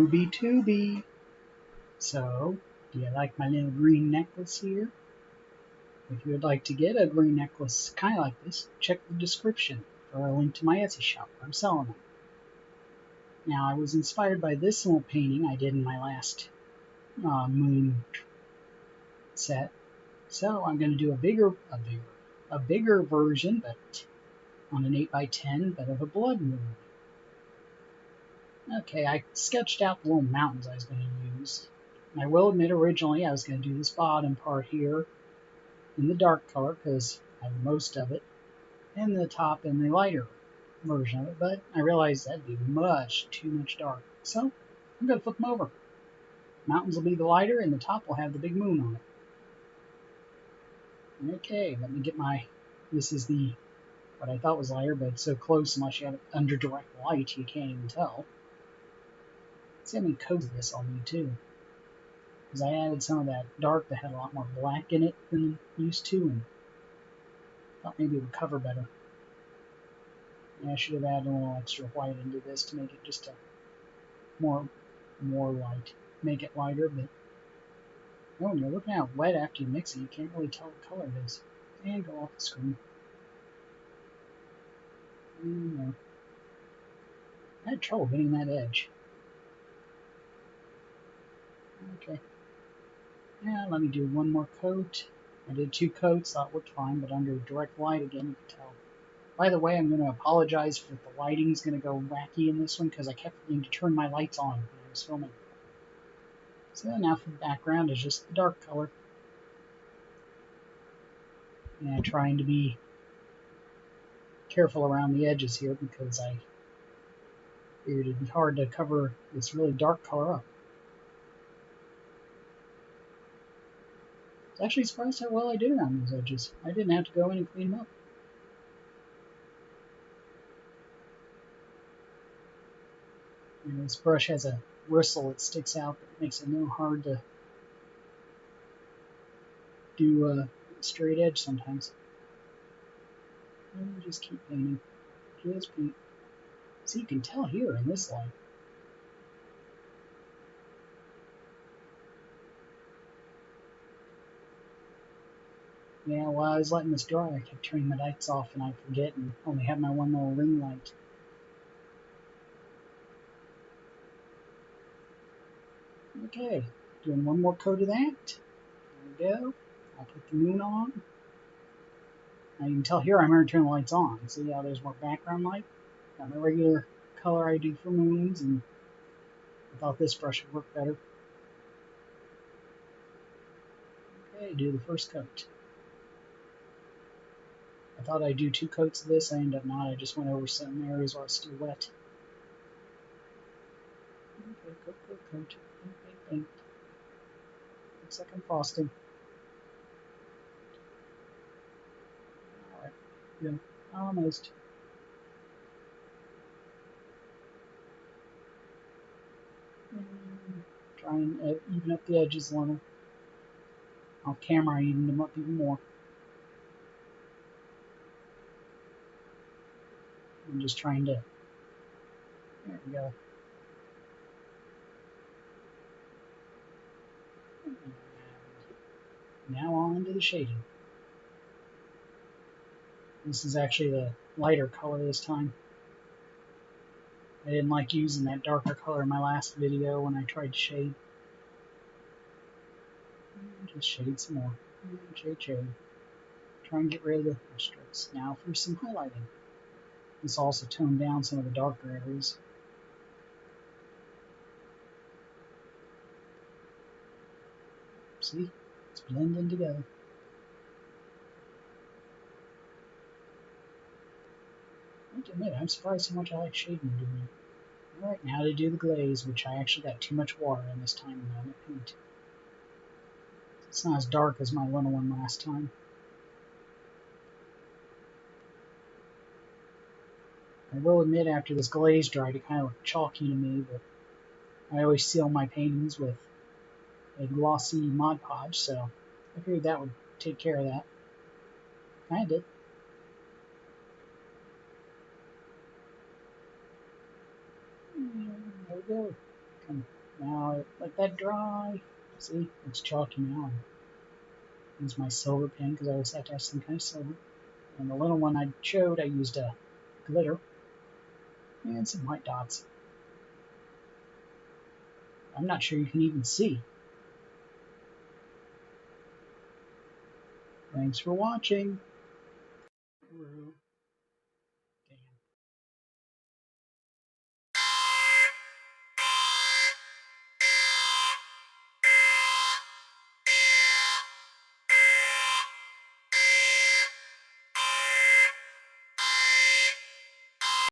Ruby Tubey. So, do you like my little green necklace here? If you would like to get a green necklace kind of like this, check the description for a link to my Etsy shop where I'm selling them. Now, I was inspired by this little painting I did in my last moon set, so I'm going to do a bigger version, but on an 8x10, but of a blood moon. Okay, I sketched out the little mountains I was going to use. And I will admit, originally I was going to do this bottom part here in the dark color because I have most of it, and the top in the lighter version of it, but I realized that'd be too much dark. So I'm going to flip them over. Mountains will be the lighter, and the top will have the big moon on it. Okay, let me get this is what I thought was lighter, but it's so close unless you have it under direct light, you can't even tell. Let's see how many coats of this I'll need too. Because I added some of that dark that had a lot more black in it than used to, and thought maybe it would cover better. And I should have added a little extra white into this to make it just a more light. Make it lighter, but when you're looking at wet after you mix it, you can't really tell what color it is. And go off the screen. I had trouble getting that edge. Okay. Yeah, let me do one more coat. I did 2 coats, thought it looked fine, but under direct light again, you can tell. By the way, I'm going to apologize for the lighting's going to go wacky in this one because I kept needing to turn my lights on when I was filming. So now for the background is just the dark color. And trying to be careful around the edges here because I figured it'd be hard to cover this really dark color up. I was actually surprised how well I did around those edges. I didn't have to go in and clean them up. And this brush has a bristle that sticks out that makes it a little hard to do a straight edge sometimes. And just keep painting. Just paint. So you can tell here in this light. Yeah, while I was letting this dry, I kept turning my lights off and I'd forget and only have my one little ring light. Okay, doing one more coat of that. There we go. I'll put the moon on. Now you can tell here I'm going to turn the lights on. See how there's more background light? Got my regular color I do for moons, and I thought this brush would work better. Okay, do the first coat. I thought I'd do 2 coats of this. I ended up not. I just went over some areas where it's still wet. Okay, coat. Paint. Looks like I'm frosting. Alright, good. Almost. Try and even up the edges a little. Off camera, I evened them up even more. I'm just trying to. There we go. And now on to the shading. This is actually the lighter color this time. I didn't like using that darker color in my last video when I tried to shade. Just shade some more. Shade. Try and get rid of the brush strokes. Now for some highlighting. This also toned down some of the darker areas. See? It's blending together. I have to admit, I'm surprised how much I like shading doing it. Alright, now to do the glaze, which I actually got too much water in this time on the paint. It's not as dark as my little one last time. I will admit, after this glaze dried, it kind of looked chalky to me, but I always seal my paintings with a glossy Mod Podge, so I figured that would take care of that. Kind of did. There we go. And now I let that dry. See, it's chalky now. Use my silver pen because I always have to have some kind of silver. And the little one I showed, I used a glitter and some white dots. I'm not sure you can even see. Thanks for watching.